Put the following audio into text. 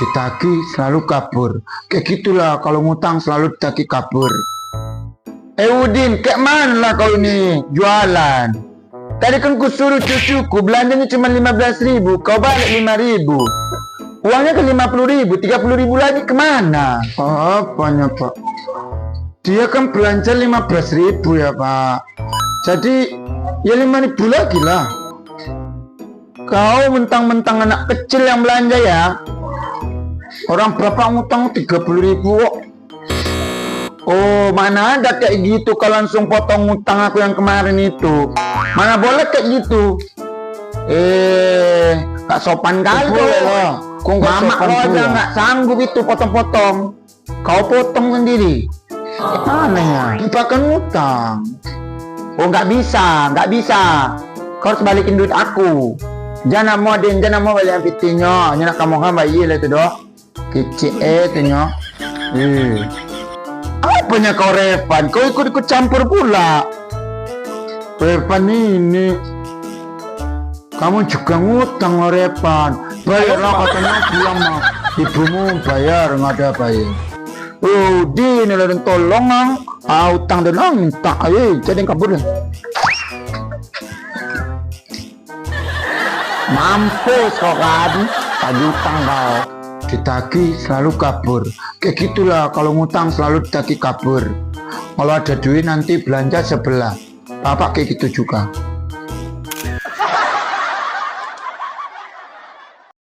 Ditagih selalu kabur. Kayak gitulah kalau ngutang selalu ditagih kabur. Udin, kayak mana lah kau ini jualan? Tadi kan ku suruh cucuku belanjanya cuma 15.000, kau balik 5.000. Uangnya ke 50.000, 30.000 lagi kemana? Apanya Pak? Dia kan belanja 15.000 ya Pak. Jadi ya 5.000 lagi lah. Kau mentang-mentang anak kecil yang belanja ya. Orang berapa ngutang 30.000 kok. Oh, mana ada kayak gitu kalau langsung potong utang aku yang kemarin itu. Mana boleh kayak gitu. Gak sopan kali loh. Mama lo aja gak sanggup itu potong-potong. Kau potong sendiri. Aneh ya, dipakai utang. Oh, gak bisa. Kau harus balikin duit aku. Jangan mau balik fitinya. Jangan kamu kan bayi lah itu dok. Kecil itu nyo. Apanya kau Revan? Kau ikut campur pula. Revan ini kamu juga ngutang Revan. Bayarlah katanya bilang mah ibumu bayar nggak ada bayar. Di nelayan tolong utang dan minta ayo jadi kabur. Mampus kau kan tadi utang kau. Ditagih selalu kabur. Kayak gitulah kalau ngutang selalu ditagih kabur. Kalau ada duit nanti belanja sebelah. Bapak kayak gitu juga.